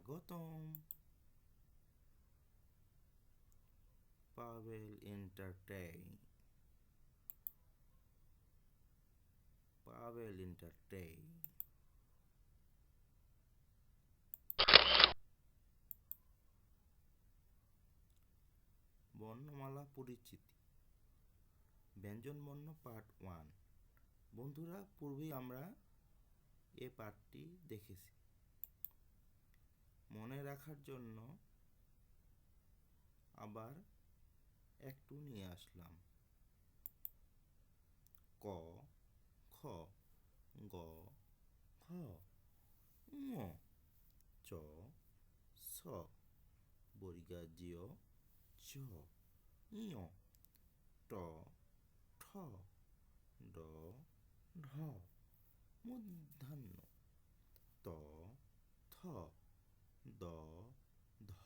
স্বাগতম পাভেল এন্টারটেইন। বর্ণমালা পরিচিতি, ব্যঞ্জনবর্ণ পার্ট 1। বন্ধুরা, পূর্বেই আমরা এ পাঠটি দেখেছি। মনে রাখার জন্য আবার একটু নিয়ে আসলাম। ক, খ, গ, ঘ, ঙ, চ, ছ, বর্গীয় জ, ঞ, ট, ঠ, ড, ঢ, মূর্ধন্য ত, থ, দ, ধ,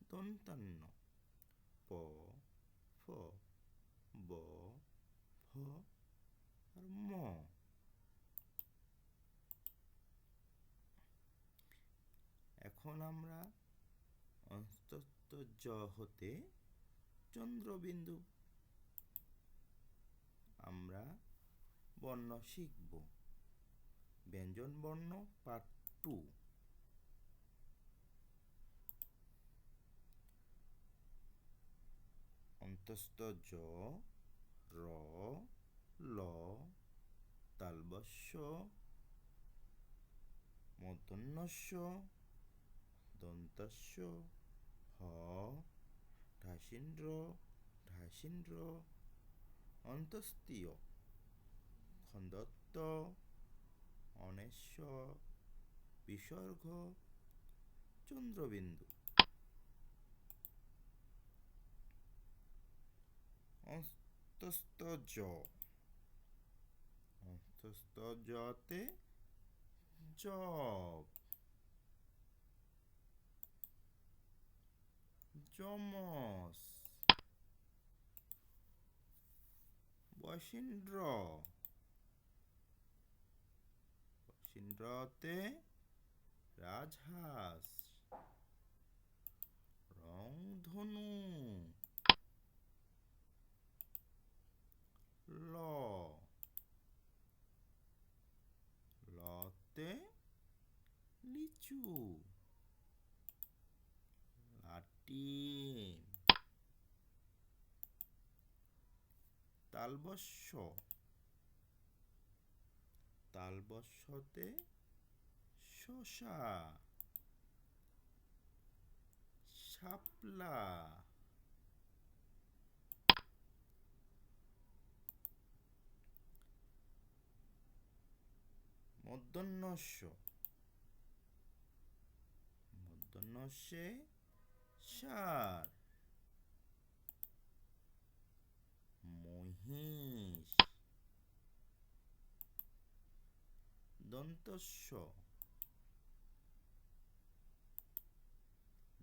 দন্তান্ন প, ফ, ব, ভ আর ম। এখন আমরা অন্তস্থ জ হতে চন্দ্রবিন্দু আমরা বর্ণ শিখব। ব্যঞ্জন বর্ণ পার্ট 2। অন্তস্থ জ, র, ল, তালবস্য, মূর্ধন্যস্য, দন্তস্য, হ, ঢাসীন্দ্র, অন্তস্তীয়, খণ্ডত্ব, অনেস্য, বিসর্গ, চন্দ্রবিন্দু। অন্তস্থ জ, অন্তস্থ জতে জব, যমস, বশীন্দ্রতে রাজহাঁস, রংধনু, লতে লিচু, লাটিন, তালবস্যতে শসা, শাপলা, মূর্ধন্যস্যে ষাঁড়, মহিষ,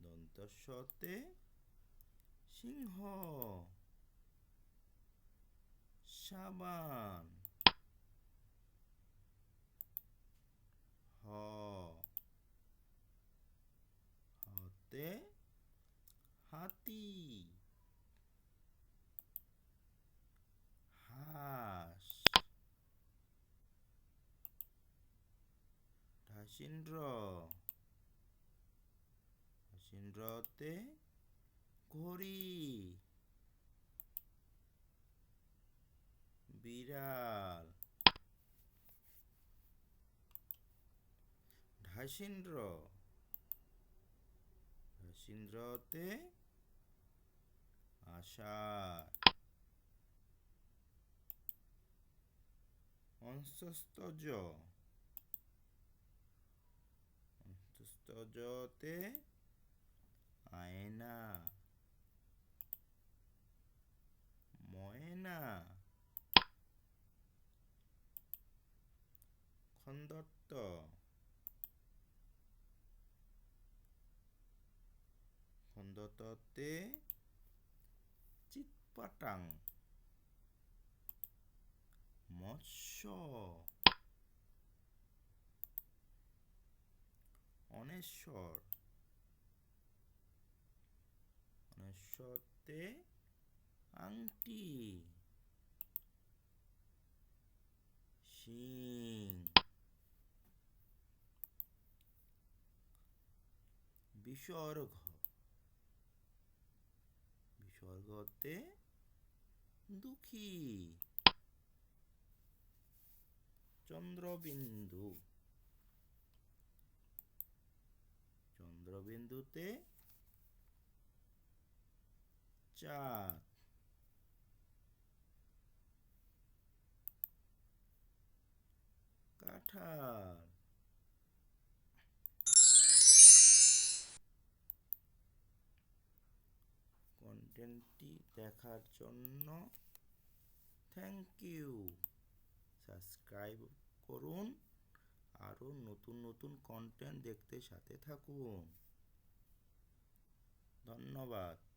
দন্তস্যতে সিংহ, সাবান, হতে হাতি, হাঁস, ঢাসীন্দ্রতে ঘড়ি, বিড়াল, ঢাসীন্দ্রতে আষাঢ়। অন্তস্থ জতে আয়না, ময়না, খণ্ডত্বতে চিৎপাটাং, মৎস্য, অনেশ্বর, অনেশ্বরতে আংটি। শিং, বিসর্গ, বিসর্গতে দুঃখী। চন্দ্রবিন্দু, চন্দ্রবিন্দুতে চাঁদ। কাঁঠাল। কন্টেন্টটি দেখার জন্য থ্যাংক ইউ। সাবস্ক্রাইব করুন, আরও নতুন নতুন কন্টেন্ট দেখতে সাথে থাকুন। ধন্যবাদ।